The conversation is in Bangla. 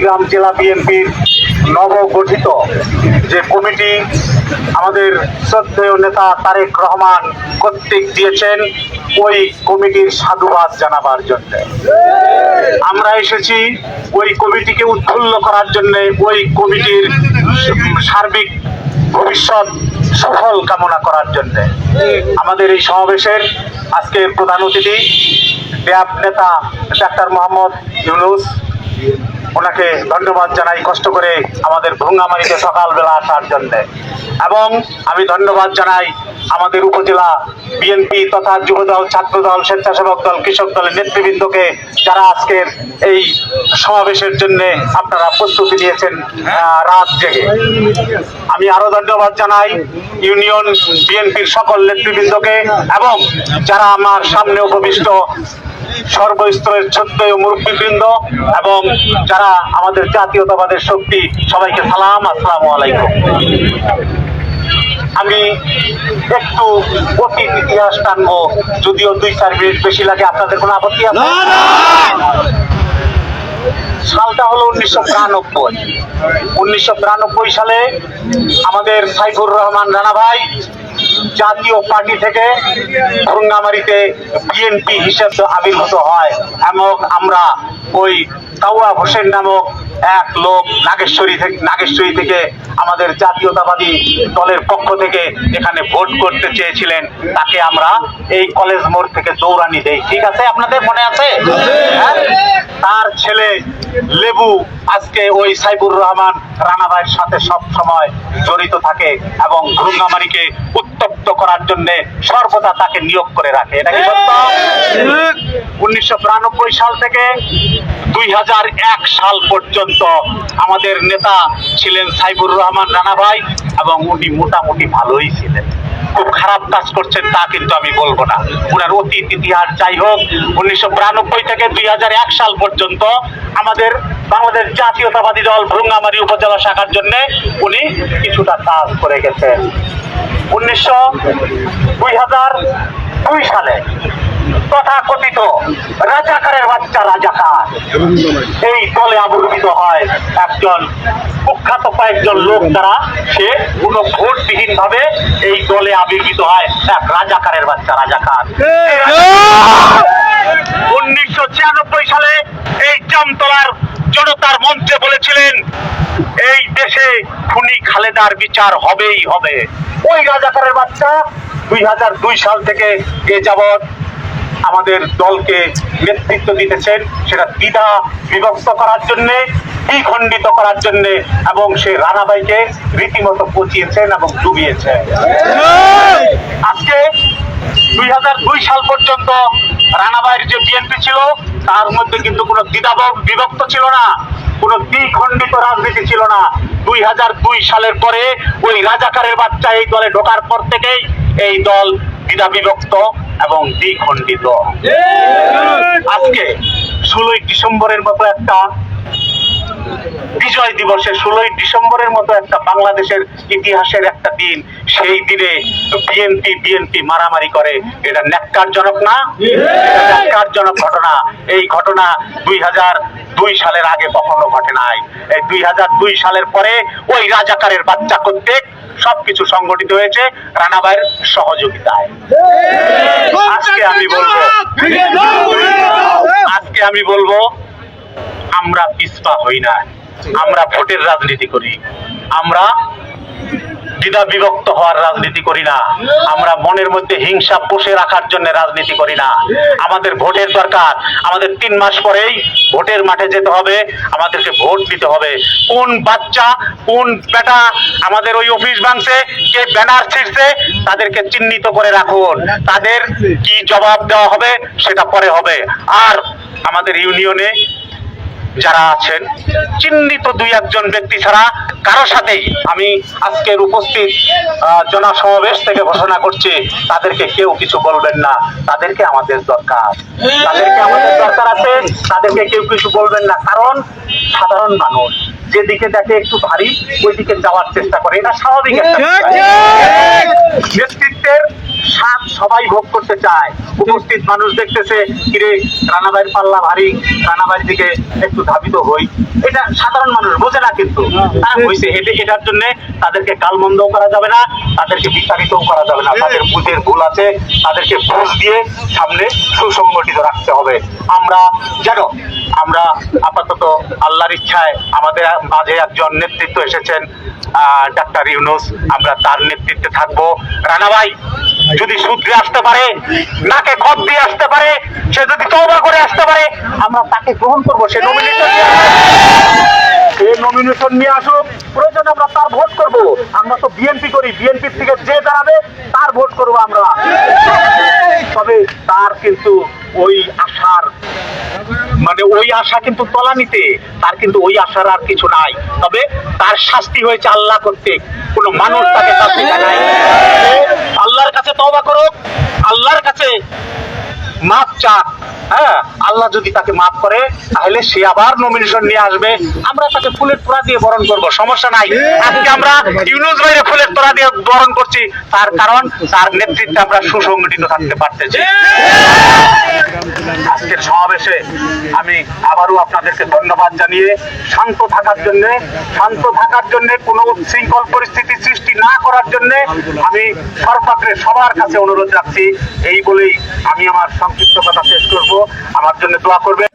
কুড়িগ্রাম জেলা বিএনপির নবগঠিত যে কমিটি আমাদের শ্রদ্ধেয় নেতা তারেক রহমান কর্তৃক দিয়েছেন, ওই কমিটির সাধুবাদ জানাবার জন্য আমরা এসেছি। ওই কমিটিকে উৎফুল্ল করার জন্য, ওই কমিটির সার্বিক ভবিষ্যৎ সফল কামনা করার জন্য আমাদের এই সমাবেশের আজকের প্রধান অতিথি ড্যাব নেতা ডাক্তার মোহাম্মদ ইউনুস, ওনাকে ধন্যবাদ জানাই কষ্ট করে আমাদের ভুঙ্গামারীতে সকালবেলা আসার জন্য। এবং আমি ধন্যবাদ জানাই আমাদের উপজেলা বিএনপি তথা যুবদল, ছাত্রদল, স্বেচ্ছাসেবক দল, কৃষক দলের নেতৃবৃন্দকে, যারা আজকের এই সমাবেশের জন্য আপনারা প্রস্তুতি নিয়েছেন রাত জেগে। আমি আরো ধন্যবাদ জানাই ইউনিয়ন বিএনপির সকল নেতৃবৃন্দকে এবং যারা আমার সামনে উপবিষ্ট সর্বস্তরের শ্রদ্ধেয় মুরব্বীবৃন্দ এবং যারা আমাদের জাতীয়তাবাদের শক্তি, সবাইকে সালাম, আসসালামু আলাইকুম। আমি একটু অতীত ইতিহাস টানবো, যদিও 2-4 মিনিট বেশি লাগে। আপনাদের কোনো আপত্তি আছে? সালটা হলো 1993। 1993 সালে আমাদের সাইফুর রহমান রানা ভাই জাতীয় পার্টি থেকে ভুঙ্গামারীতে বিএনপি হিসেবে আবির্ভূত হয় এবং আমরা ওই কাউয়া হোসেন নামক এক লোক নাগেশ্বরী থেকে আমাদের জাতীয়তাবাদী দলের পক্ষ থেকে এখানে ভোট করতে চেয়েছিলেন, তাকে আমরা এই কলেজ মোড় থেকে দৌড়ানি দেই। ঠিক আছে, আপনাদের মনে আছে? তার ছেলে লেবু আজকে ওই সাইফুর রহমান রানা ভাইয়ের সাথে সব সময় জড়িত থাকে এবং ভুঙ্গামারীকে উত্তপ্ত করার জন্য সর্বদা তাকে নিয়োগ করে রাখে। এটা কি সত্য? 1993 সাল থেকে 2001 সাল পর্যন্ত আমাদের নেতা ছিলেন সাইফুর রহমান রানা ভাই এবং উনি মোটামুটি ভালোই ছিলেন। খুব খারাপ কাজ করছেন তা কিন্তু আমি বলবো না। ওনার অতীত ইতিহাস যাই হোক, 1992 থেকে 2001 সাল পর্যন্ত আমাদের বাংলাদেশ জাতীয়তাবাদী দল ভুঙ্গামারী উপজেলা শাখার জন্য উনি কিছুটা কাজ করে গেছেন। 2002 সালে তথাকথিত রাজাকারের বাচ্চা রাজাকার এই দলে আবির্ভূত হয় একজন কুখ্যাত কয়েকজন লোক দ্বারা। সে কোনো ভোটবিহীন ভাবে এই দলে আবির্ভূত হয় এক রাজাকারের বাচ্চা রাজাকার। 1996 সালে এই জামতলার জনতার মঞ্চে বলেছিলেন এই দেশে খুনি খালেদার বিচার হবেই হবে। ওই রাজাকারের বাচ্চা 2002 সাল থেকে এ যাবৎ আমাদের দলকে নেতৃত্ব দিতেছেন, সেটা দ্বিধা বিভক্ত করার জন্য, দ্বিখণ্ডিত করার জন্য, এবং সে রানা ভাইকে রীতিমতো পচিয়েছেন এবং ডুবিয়েছেন। আজকে 2002 সাল পর্যন্ত রানা ভাইয়ের যে বিএনপি ছিল তার মধ্যে কিন্তু কোনো দ্বিধা বিভক্ত ছিল না, কোনো দ্বিখণ্ডিত রাজনীতি ছিল না। 2002 সালের পরে ওই রাজাকারের বাচ্চা এই দলে ঢোকার পর থেকেই এই দল দ্বিধা বিভক্ত এবং দ্বিখণ্ডিত। আজকে 16ই ডিসেম্বরের মতো একটা বিজয় দিবসে, 16ই ডিসেম্বরের মতো একটা বাংলাদেশের ইতিহাসের একটা দিন, সেই দিনে বিএনপি মারামারি করে, এটা ন্যাক্কারজনক না? ন্যাক্কারজনক ঘটনা। এই ঘটনা 2002 সালের আগে কখনো ঘটে নাই। এই 2002 সালের পরে ওই রাজাকারের বাচ্চা কর্তৃক সবকিছু সংগঠিত হয়েছে রানা ভাইয়ের সহযোগিতায়। আজকে আমি বলবো আমরা পিছপা হই না, আমরা ভোটের রাজনীতি করি, আমরা দ্বিধা বিভক্ত হওয়ার রাজনীতি করি না, আমরা মনের মধ্যে হিংসা পুষে রাখার জন্য রাজনীতি করি না। আমাদের ভোটের দরকার, আমাদের 3 মাস পরেই ভোটের মাঠে যেতে হবে, আমাদেরকে ভোট দিতে হবে। কোন বাচ্চা, কোন বেটা আমাদের ওই অফিস ভাঙছে, কে ব্যানার ছিঁড়ছে, তাদেরকে চিহ্নিত করে রাখুন। তাদের কি জবাব দেওয়া হবে সেটা পরে হবে। আর আমাদের ইউনিয়নে যারা আছেন চিহ্নিত 2-1 ব্যক্তি ছাড়া কারো সাথেই আমি আজকের উপস্থিত জনসমাবেশ থেকে ঘোষণা করছি, তাদেরকে কেউ কিছু বলবেন না। তাদেরকে আমাদের দরকার, আছে, তাদেরকে কেউ কিছু বলবেন না। কারণ সাধারণ মানুষ যেদিকে দেখে একটু ভারী ওই দিকে যাওয়ার চেষ্টা করে, এটা স্বাভাবিক একটা নেতৃত্বের স্বাদ সবাই ভোগ করতে চায়। উপস্থিত মানুষ দেখতেছে কিরে রানাবাইয়ের পাল্লা ভারী, রানাবাইয়ের দিকে একটু ধাবিত হই, এটা সাধারণ মানুষ বোঝে না, কিন্তু তার হয়েছে এটার জন্য তাদেরকে গালমন্দও করা যাবে না, তাদেরকে বিতাড়িতও করা যাবে না। তাদের বুঝের ভুল আছে, তাদেরকে বুঝ দিয়ে সামনে সুসংগঠিত রাখতে হবে। আমরা আপাতত আল্লাহর ইচ্ছায় আমাদের মাঝে একজন নেতৃত্ব এসেছেন, ডাক্তার ইউনূস, আমরা তার নেতৃত্বে থাকবো। রানা ভাই যদি সূত্রে আসতে পারে, নাকে খত দিয়ে আসতে পারে, সে যদি তওবা করে আসতে পারে, আমরা তাকে গ্রহণ করবো। সে নমিনেশন নিয়ে আসুক, প্রয়োজন আমরা তার ভোট করব। আমরা তো বিএনপি করি, বিএনপির থেকে যে দাঁড়াবে তার ভোট করবো আমরা। তবে তার কিন্তু ওই আশার ওই আশা কিন্তু তলানিতে, তার কিন্তু ওই আশার আর কিছু নাই। তবে তার শাস্তি হয়েছে আল্লাহ কর্তৃক, কোনো মানুষ তাকে শাস্তি দেয় নাই। আল্লাহর কাছে তওবা করুক, আল্লাহর কাছে মাপ চাক। হ্যাঁ, আল্লাহ যদি তাকে মাফ করে তাহলে সে আবার নমিনেশন নিয়ে আসবে, আমরা তাকে ফুলের তোড়া দিয়ে বরণ করব, সমস্যা নাই। আজকে আমরা ইউনূস ভাইরে ফুলের তোড়া দিয়ে বরণ করছি, তার কারণ তার নেতৃত্বে আমরা সুসংগঠিত থাকতে পারতেছি। আজকের সমাবেশে আমি আবারও আপনাদেরকে ধন্যবাদ জানিয়ে শান্ত থাকার জন্য কোনো উচ্ছৃঙ্খল পরিস্থিতি সৃষ্টি না করার জন্য আমি সর্বাগ্রে সবার কাছে অনুরোধ রাখছি। এই বলেই আমি আমার সংক্ষিপ্ত কথা শেষ করব। আমার জন্য দোয়া করবেন।